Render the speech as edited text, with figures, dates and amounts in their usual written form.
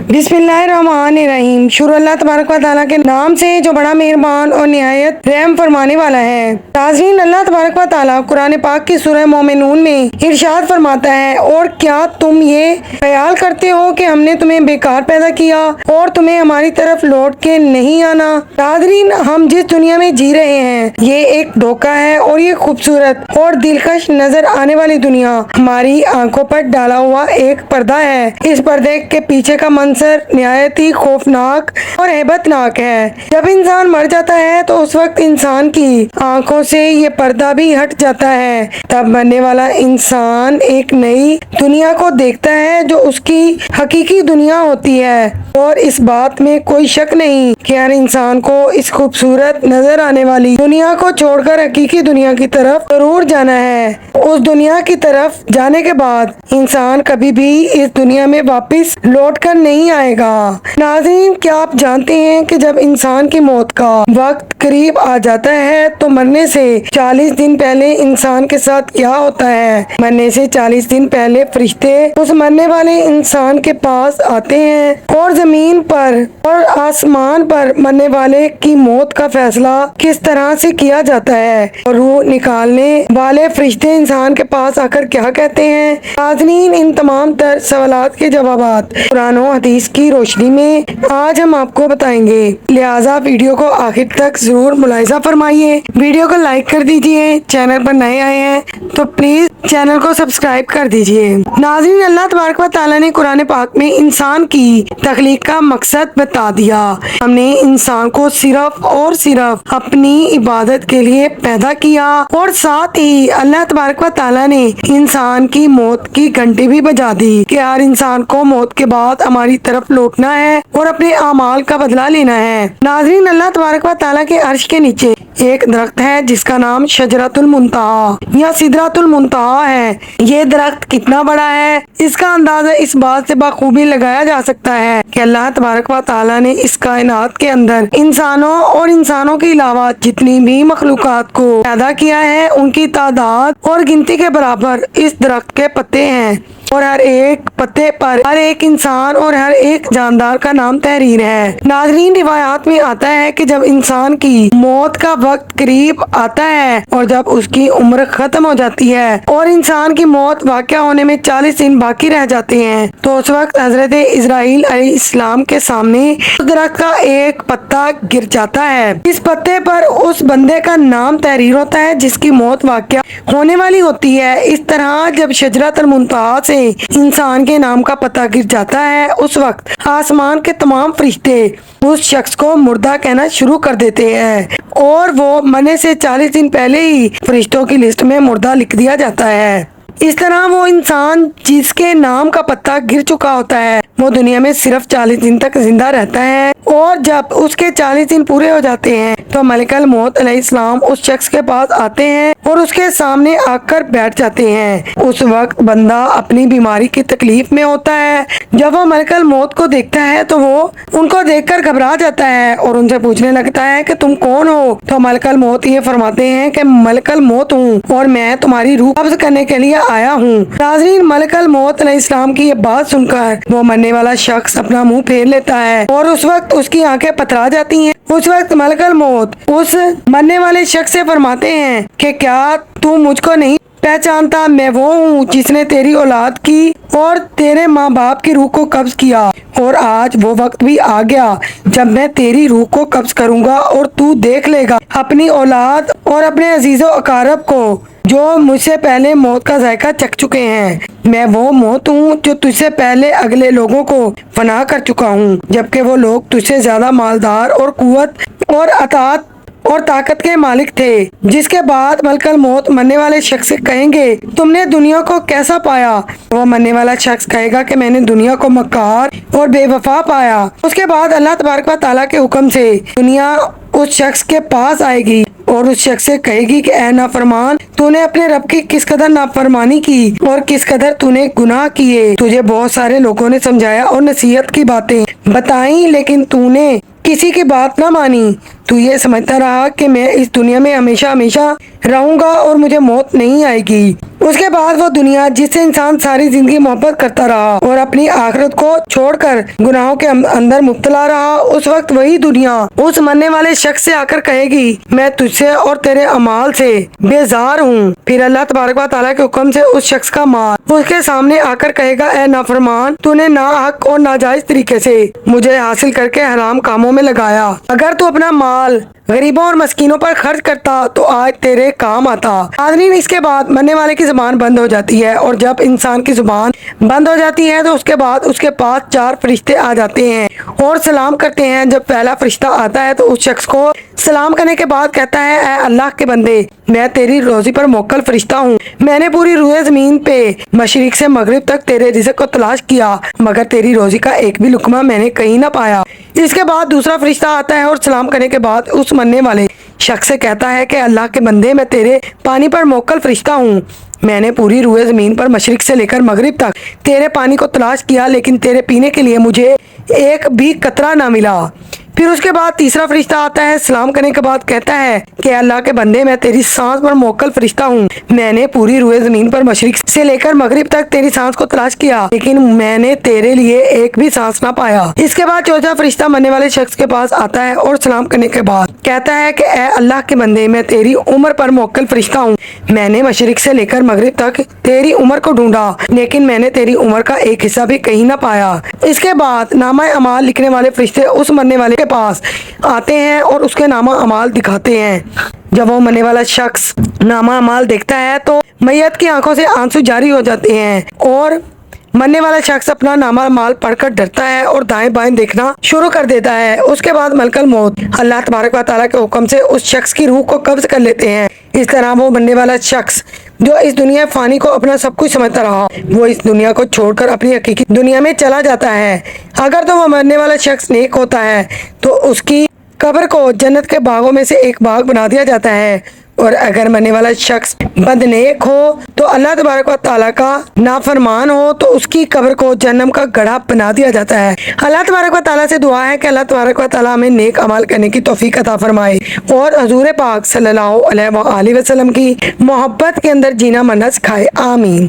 बिस्मिल्लाहिर्रहमानिर्रहीम। शुरू अल्लाह तबारक व तआला के नाम से जो बड़ा मेहरबान और निहायत रहम फरमाने वाला है। नाज़रीन, अल्लाह तबारक व तआला कुरान पाक की सूरह मोमिनून में इरशाद फरमाता है, और क्या तुम ये ख्याल करते हो कि हमने तुम्हें बेकार पैदा किया और तुम्हें हमारी तरफ लौट के नहीं आना। नाज़रीन, हम जिस दुनिया में जी रहे हैं ये एक धोखा है, और ये खूबसूरत और दिलकश नजर आने वाली दुनिया हमारी आंखों पर डाला हुआ एक पर्दा है। इस पर्दे के पीछे का मंजर निहायत ही खौफनाक और हैबतनाक है। जब इंसान मर जाता है तो उस वक्त इंसान की आंखों से ये पर्दा भी हट जाता है। तब मरने वाला इंसान एक नई दुनिया को देखता है जो उसकी हकीकी दुनिया होती है। और इस बात में कोई शक नहीं कि हर इंसान को इस खूबसूरत नजर आने वाली दुनिया को छोड़कर हकीकी दुनिया की तरफ जरूर जाना है। उस दुनिया की तरफ जाने के बाद इंसान कभी भी इस दुनिया में वापस लौट कर नहीं आएगा। नाज़रीन, क्या आप जानते हैं कि जब इंसान की मौत का वक्त करीब आ जाता है तो मरने से 40 दिन पहले इंसान के साथ क्या होता है? मरने से 40 दिन पहले फरिश्ते उस मरने वाले इंसान के पास आते हैं और जमीन पर और आसमान पर मरने वाले की मौत का फैसला किस तरह से किया जाता है, और रूह निकालने वाले फरिश्ते इंसान के पास आकर क्या कहते हैं। नाज़रीन, इन तमाम तर सवालात के जवाबात कुरान और हदीस की रोशनी में आज हम आपको बताएंगे। लिहाजा वीडियो को आखिर तक जरूर मुलाहिजा फरमाइए। वीडियो को लाइक कर दीजिए। चैनल पर नए आए हैं तो प्लीज चैनल को सब्सक्राइब कर दीजिए। नाज़रीन, अल्लाह तबारक व तआला ने कुरान पाक में इंसान की तख्लीक का मकसद बता दिया। हमने इंसान को सिर्फ और सिर्फ अपनी इबादत के लिए पैदा किया, और साथ ही अल्लाह तबारक व तआला ने इंसान की मौत की घंटी भी बजा दी कि हर इंसान को मौत के बाद हमारी तरफ लौटना है और अपने अमाल का बदला लेना है। नाज़रीन, अल्लाह तबारक व तआला के अर्श के नीचे एक दरख्त है जिसका नाम शजरतुल मुंतहा या सिदरतुल मुंतहा है। ये दरख्त कितना बड़ा है इसका अंदाजा इस बात से बखूबी लगाया जा सकता है कि अल्लाह तबारक व तआला ने इस कायनात के अंदर इंसानों और इंसानों के अलावा जितनी भी मखलूकात को पैदा किया है उनकी तादाद और गिनती के बराबर इस दरख्त के पत्ते हैं, और हर एक पत्ते पर हर एक इंसान और हर एक जानदार का नाम तहरीर है। नाज़रीन, रिवायात में आता है कि जब इंसान की मौत का वक्त करीब आता है और जब उसकी उम्र खत्म हो जाती है और इंसान की मौत वाक़या होने में 40 दिन बाकी रह जाते हैं, तो उस वक्त हजरत इस्राईल अलैहिस्सलाम के सामने उस दरख्त का एक पत्ता गिर जाता है। इस पत्ते पर उस बंदे का नाम तहरीर होता है जिसकी मौत वाक़या होने वाली होती है। इस तरह जब शजरतुल मुंतहा से इंसान के नाम का पता गिर जाता है उस वक्त आसमान के तमाम फरिश्ते उस शख्स को मुर्दा कहना शुरू कर देते हैं, और वो मरने से 40 दिन पहले ही फरिश्तों की लिस्ट में मुर्दा लिख दिया जाता है। इस तरह वो इंसान जिसके नाम का पत्ता गिर चुका होता है वो दुनिया में सिर्फ 40 दिन तक जिंदा रहता है, और जब उसके 40 दिन पूरे हो जाते हैं तो मलिकल मौत अलैहिस्सलाम उस शख्स के पास आते हैं और उसके सामने आकर बैठ जाते हैं। उस वक्त बंदा अपनी बीमारी की तकलीफ में होता है। जब वो मलिकल मौत को देखता है तो वो उनको देखकर घबरा जाता है और उनसे पूछने लगता है कि तुम कौन हो। तो मलिकल मौत ये फरमाते हैं कि मलिकल मौत हूँ और मैं तुम्हारी रूह कब्ज करने के लिए आया हूँ। नाज़रीन, मलिकल मौत अलैहिस्सलाम की ये बात सुनकर वो मरने वाला शख्स अपना मुंह फेर लेता है और उस वक्त उसकी आंखें पथरा जाती हैं। उस वक्त मलिकल मौत उस मरने वाले शख्स से फरमाते हैं कि क्या तू मुझको नहीं पहचानता? मैं वो हूँ जिसने तेरी औलाद की और तेरे माँ बाप की रूह को कब्ज किया, और आज वो वक्त भी आ गया जब मैं तेरी रूह को कब्ज करूँगा और तू देख लेगा अपनी औलाद और अपने अजीजों अकारब को जो मुझसे पहले मौत का जायका चख चुके हैं। मैं वो मौत हूँ जो तुझसे पहले अगले लोगों को फना कर चुका हूँ, जबकि वो लोग तुझसे ज्यादा मालदार और कुव्वत और अतात और ताकत के मालिक थे। जिसके बाद मलकल मौत मरने वाले शख्स से कहेंगे, तुमने दुनिया को कैसा पाया? वो मरने वाला शख्स कहेगा कि मैंने दुनिया को मक्कार और बेवफा पाया। उसके बाद अल्लाह तबारक व तआला के हुक्म से दुनिया उस शख्स के पास आएगी और उस शख्स से कहेगी कि ऐ नाफरमान, तूने अपने रब की किस कदर नाफरमानी की और किस कदर तूने गुनाह किए। तुझे बहुत सारे लोगों ने समझाया और नसीहत की बातें बताई, लेकिन तूने किसी की बात ना मानी। तू ये समझता रहा कि मैं इस दुनिया में हमेशा हमेशा رہوں گا اور مجھے موت نہیں آئے گی۔ اس کے بعد وہ دنیا جس سے انسان ساری زندگی محبت کرتا رہا اور اپنی آخرت کو چھوڑ کر گناہوں کے اندر مبتلا رہا، اس وقت وہی دنیا اس مرنے والے شخص سے آ کر کہے گی میں تجھ سے اور تیرے اعمال سے بیزار ہوں۔ پھر اللہ تبارک و تعالیٰ کے حکم سے اس شخص کا مال اس کے سامنے آ کر کہے گا اے نافرمان، تو نے ناحق اور ناجائز طریقے سے مجھے حاصل کر کے حرام کاموں میں لگایا۔ اگر تو اپنا مال غریبوں اور مسکینوں پر خرچ کرتا تو آج تیرے کام آتا۔ ناظرین، اس کے بعد مرنے والے کی زبان بند ہو جاتی ہے، اور جب انسان کی زبان بند ہو جاتی ہے تو اس کے بعد اس کے پاس 4 فرشتے آ جاتے ہیں اور سلام کرتے ہیں۔ جب پہلا فرشتہ آتا ہے تو اس شخص کو سلام کرنے کے بعد کہتا ہے اے اللہ کے بندے، میں تیری روزی پر موکل فرشتہ ہوں۔ میں نے پوری روئے زمین پہ مشرق سے مغرب تک تیرے رزق کو تلاش کیا، مگر تیری روزی کا ایک بھی لقمہ میں نے کہیں نہ پایا۔ اس کے بعد دوسرا فرشتہ آتا ہے اور سلام کرنے کے بعد اس مرنے والے شخص سے کہتا ہے کہ اللہ کے بندے، میں تیرے پانی پر موکل فرشتہ ہوں۔ میں نے پوری روئے زمین پر مشرق سے لے کر مغرب تک تیرے پانی کو تلاش کیا، لیکن تیرے پینے کے لیے مجھے ایک بھی قطرہ نہ ملا۔ پھر اس کے بعد تیسرا فرشتہ آتا ہے، سلام کرنے کے بعد کہتا ہے کہ اللہ کے بندے، میں تیری سانس پر موکل فرشتہ ہوں۔ میں نے پوری روئے زمین پر مشرق سے لے کر مغرب تک تیری سانس کو تلاش کیا، لیکن میں نے تیرے لیے ایک بھی سانس نہ پایا۔ اس کے بعد چوتھا فرشتہ مرنے والے شخص کے پاس آتا ہے اور سلام کرنے کے بعد کہتا ہے کہ اے اللہ کے بندے، میں تیری عمر پر موکل فرشتہ ہوں۔ میں نے مشرق سے لے کر مغرب تک تیری عمر کو ڈھونڈا، لیکن میں نے تیری عمر کا ایک حصہ بھی کہیں نہ پایا۔ اس کے بعد نامہ اعمال لکھنے والے فرشتے اس مرنے والے کے پاس آتے ہیں اور اس کے نامہ اعمال دکھاتے ہیں۔ جب وہ مرنے والا شخص نامہ اعمال دیکھتا ہے تو میت کی آنکھوں سے آنسو جاری ہو جاتے ہیں، اور مرنے والا شخص اپنا نامہ اعمال پڑھ کر ڈرتا ہے اور دائیں بائیں دیکھنا شروع کر دیتا ہے۔ اس کے بعد ملک الموت اللہ تبارک و تعالیٰ کے حکم سے اس شخص کی روح کو قبض کر لیتے ہیں۔ اس طرح وہ مرنے والا شخص جو اس دنیا فانی کو اپنا سب کچھ سمجھتا رہا، وہ اس دنیا کو چھوڑ کر اپنی حقیقی دنیا میں چلا جاتا ہے۔ اگر تو وہ مرنے والا شخص نیک ہوتا ہے تو اس کی قبر کو جنت کے باغوں میں سے ایک باغ بنا دیا جاتا ہے، اور اگر مرنے والا شخص بدنیک ہو تو اللہ تبارک و تعالیٰ کا نافرمان ہو تو اس کی قبر کو جہنم کا گڑھا بنا دیا جاتا ہے۔ اللہ تبارک و تعالیٰ سے دعا ہے کہ اللہ تبارک و تعالیٰ ہمیں نیک عمل کرنے کی توفیق عطا فرمائے اور حضور پاک صلی اللہ علیہ وآلہ وسلم کی محبت کے اندر جینا مرنا سکھائے، آمین۔